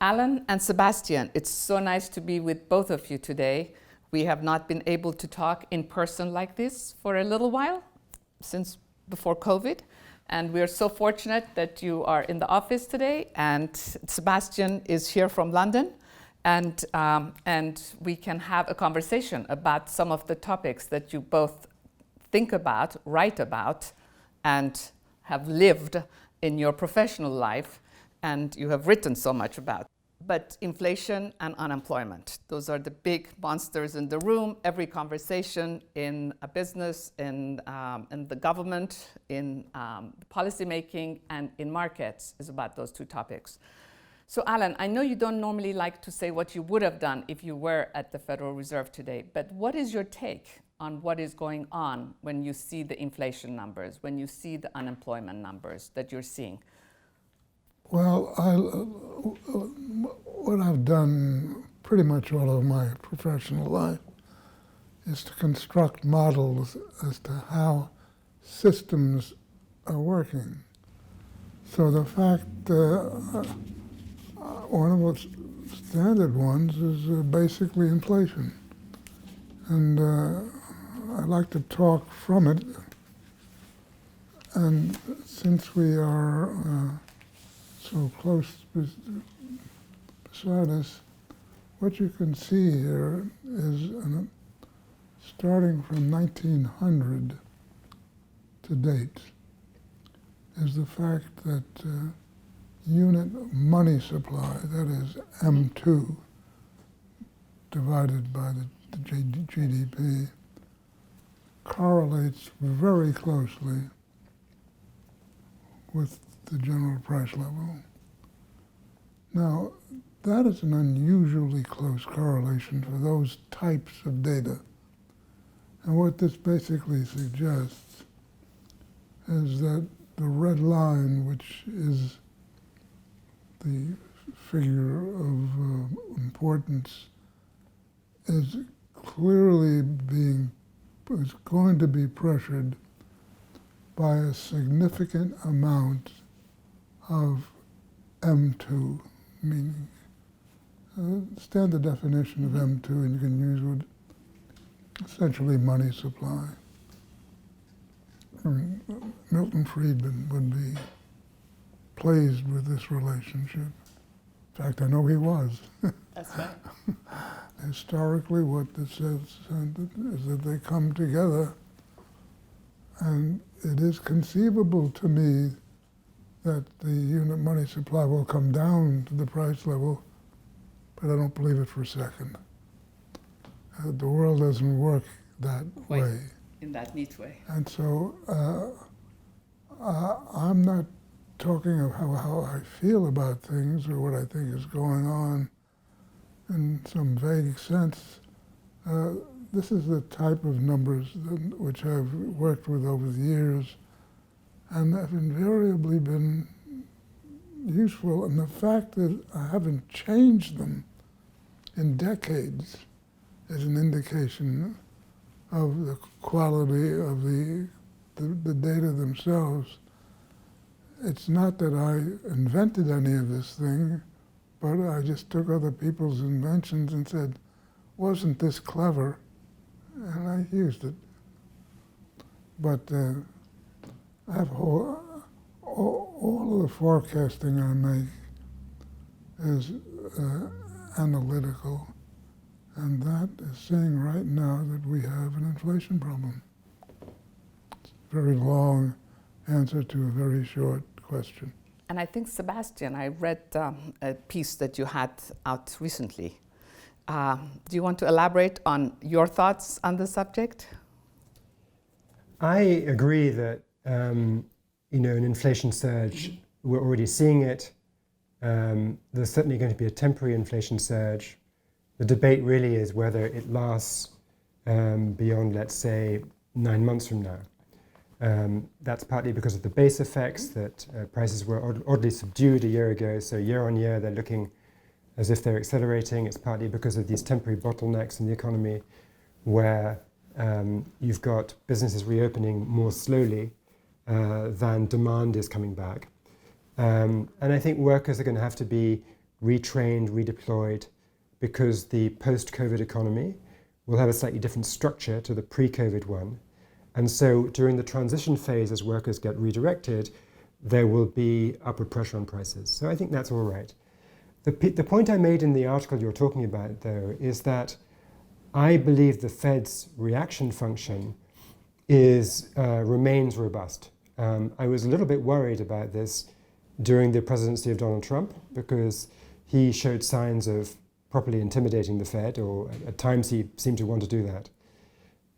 Alan and Sebastian, it's so nice to be with both of you today. We have not been able to talk in person like this for a little while, since before COVID. And we are so fortunate that you are in the office today, and Sebastian is here from London. And we can have a conversation about some of the topics that you both think about, write about, and have lived in your professional life, and you have written so much about. But inflation and unemployment, those are the big monsters in the room. Every conversation in a business, in the government, in policy making, and in markets is about those two topics. So Alan, I know you don't normally like to say what you would have done if you were at the Federal Reserve today, but what is your take on what is going on when you see the inflation numbers, when you see the unemployment numbers that you're seeing? Well, what I've done pretty much all of my professional life is to construct models as to how systems are working. So the fact, one of the standard ones is basically inflation. And I like to talk from it. And since we are so close beside us, what you can see here is starting from 1900 to date is the fact that unit money supply, that is M2, divided by the GDP, correlates very closely with the general price level. Now, that is an unusually close correlation for those types of data. And what this basically suggests is that the red line, which is the figure of importance, is clearly is going to be pressured by a significant amount of M2, meaning standard definition of M2, and you can use would essentially money supply. Milton Friedman would be pleased with this relationship. In fact, I know he was. That's right. Historically, what this says is that they come together, and it is conceivable to me that the unit money supply will come down to the price level, but I don't believe it for a second. The world doesn't work that way. In that neat way. And so I'm not talking of how I feel about things or what I think is going on in some vague sense. This is the type of numbers which I've worked with over the years and have invariably been useful. And the fact that I haven't changed them in decades is an indication of the quality of the data themselves. It's not that I invented any of this thing, but I just took other people's inventions and said, wasn't this clever? And I used it. But I have all of the forecasting I make is analytical. And that is saying right now that we have an inflation problem. It's a very long answer to a very short question. And I think, Sebastian, I read a piece that you had out recently. Do you want to elaborate on your thoughts on the subject? I agree that an inflation surge, we're already seeing it. There's certainly going to be a temporary inflation surge. The debate really is whether it lasts beyond, let's say, 9 months from now. That's partly because of the base effects, that prices were oddly subdued a year ago, so year on year they're looking as if they're accelerating. It's partly because of these temporary bottlenecks in the economy where you've got businesses reopening more slowly than demand is coming back. And I think workers are going to have to be retrained, redeployed, because the post-COVID economy will have a slightly different structure to the pre-COVID one. And so during the transition phase, as workers get redirected, there will be upward pressure on prices. So I think that's all right. The point I made in the article you're talking about, though, is that I believe the Fed's reaction function remains robust. I was a little bit worried about this during the presidency of Donald Trump, because he showed signs of properly intimidating the Fed, or at times he seemed to want to do that.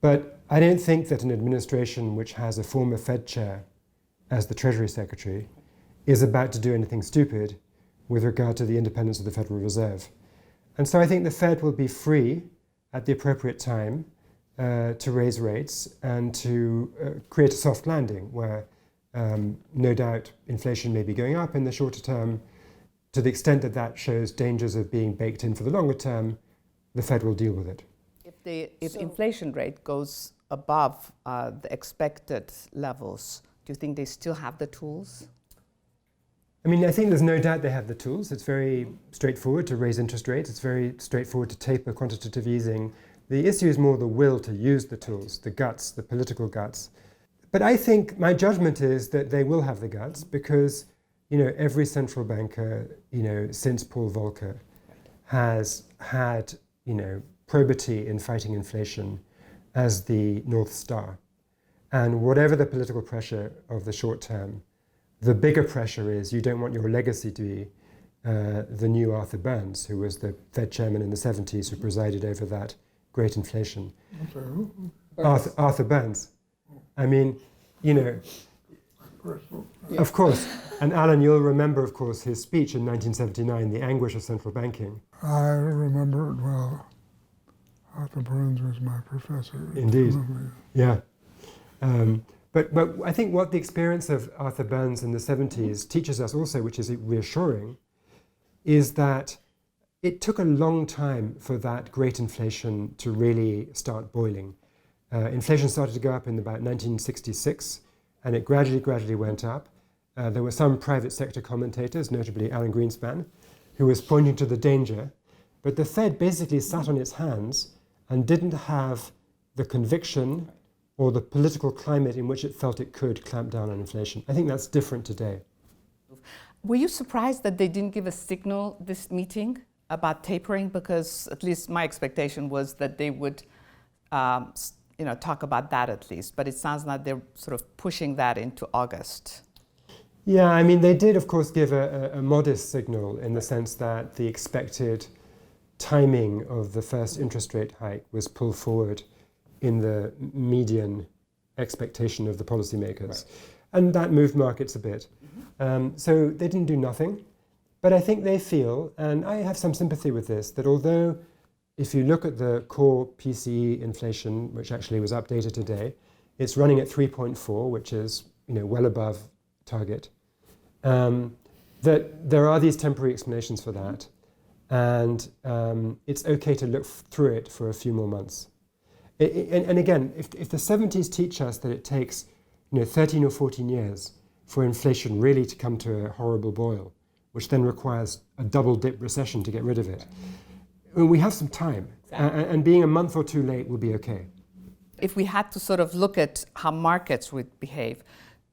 But I don't think that an administration which has a former Fed chair as the Treasury Secretary is about to do anything stupid with regard to the independence of the Federal Reserve. And so I think the Fed will be free at the appropriate time to raise rates and to create a soft landing where no doubt inflation may be going up in the shorter term. To the extent that that shows dangers of being baked in for the longer term, the Fed will deal with it. If inflation rate goes above the expected levels, do you think they still have the tools? I mean, I think there's no doubt they have the tools. It's very straightforward to raise interest rates. It's very straightforward to taper quantitative easing. The issue is more the will to use the tools, the guts, the political guts. But I think my judgment is that they will have the guts, because every central banker, since Paul Volcker, has had, probity in fighting inflation as the North Star. And whatever the political pressure of the short term, the bigger pressure is you don't want your legacy to be the new Arthur Burns, who was the Fed chairman in the 70s, who presided over that great inflation. I'm sorry, who? Arthur Burns. I mean, Of course. And Alan, you'll remember, of course, his speech in 1979, The Anguish of Central Banking. I remember it well. Arthur Burns was my professor. Indeed. Yeah. But I think what the experience of Arthur Burns in the 70s teaches us also, which is reassuring, is that it took a long time for that great inflation to really start boiling. Inflation started to go up in about 1966, and it gradually went up. There were some private sector commentators, notably Alan Greenspan, who was pointing to the danger. But the Fed basically sat on its hands and didn't have the conviction or the political climate in which it felt it could clamp down on inflation. I think that's different today. Were you surprised that they didn't give a signal this meeting about tapering? Because at least my expectation was that they would talk about that at least. But it sounds like they're sort of pushing that into August. Yeah, I mean, they did, of course, give a modest signal in the sense that the expected timing of the first interest rate hike was pulled forward in the median expectation of the policymakers. Right. And that moved markets a bit. Mm-hmm. So they didn't do nothing. But I think they feel, and I have some sympathy with this, that although if you look at the core PCE inflation, which actually was updated today, it's running at 3.4, which is well above target. That there are these temporary explanations for that, and it's okay to look through it for a few more months. And again, if the 70s teach us that it takes 13 or 14 years for inflation really to come to a horrible boil, which then requires a double-dip recession to get rid of it, we have some time, and being a month or two late will be okay. If we had to sort of look at how markets would behave,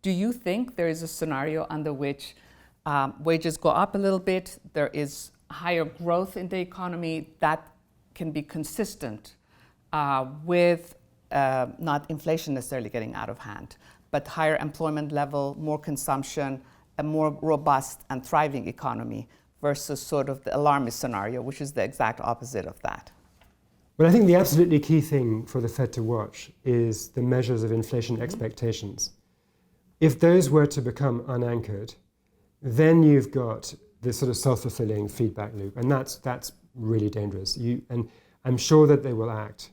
do you think there is a scenario under which wages go up a little bit, there is higher growth in the economy that can be consistent with not inflation necessarily getting out of hand, but higher employment level, more consumption, a more robust and thriving economy versus sort of the alarmist scenario, which is the exact opposite of that? Well, I think the absolutely key thing for the Fed to watch is the measures of inflation expectations. If those were to become unanchored, then you've got this sort of self-fulfilling feedback loop, and that's really dangerous. And I'm sure that they will act,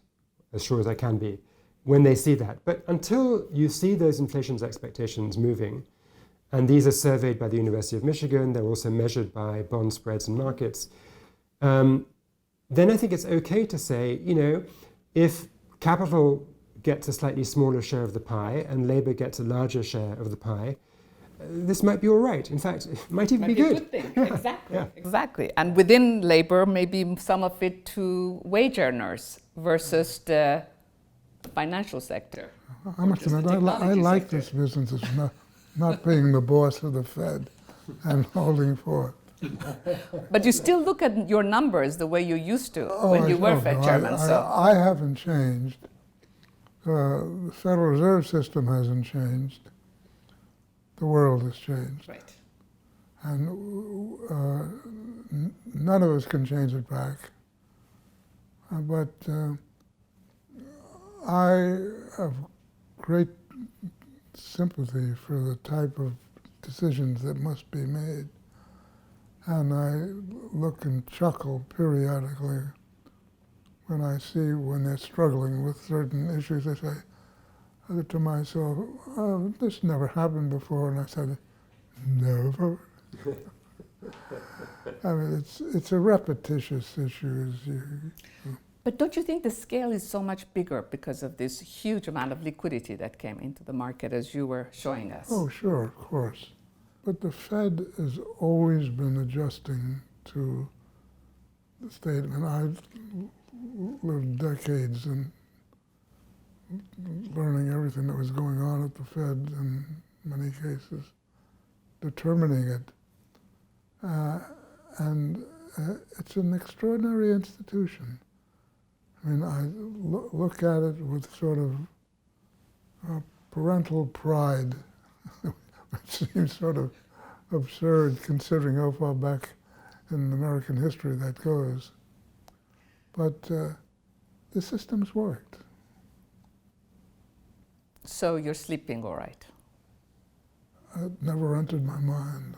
as sure as I can be, when they see that. But until you see those inflation expectations moving, and these are surveyed by the University of Michigan, they're also measured by bond spreads and markets, then I think it's okay to say, if capital gets a slightly smaller share of the pie and labor gets a larger share of the pie, this might be all right. In fact, it might even Might be be a good. good thing. Exactly. Yeah. Exactly. And within labor, maybe some of it to wage earners versus the financial sector. I must just the admit, I technology like sector. this business of not being the boss of the Fed and holding forth. But you still look at your numbers the way you used to when you were Fed chairman. I haven't changed. The Federal Reserve System hasn't changed. The world has changed. Right. And none of us can change it back. But I have great sympathy for the type of decisions that must be made. And I look and chuckle periodically when I see when they're struggling with certain issues. I say to myself, oh, this never happened before. And I said, never. I mean, it's a repetitious issue. But don't you think the scale is so much bigger because of this huge amount of liquidity that came into the market, as you were showing us? Oh, sure, of course. But the Fed has always been adjusting to the statement. I've lived decades in learning everything that was going on at the Fed in many cases, determining it. And it's an extraordinary institution. I mean, I look at it with sort of parental pride, which seems sort of absurd considering how far back in American history that goes. But the system's worked. So you're sleeping all right? It never entered my mind.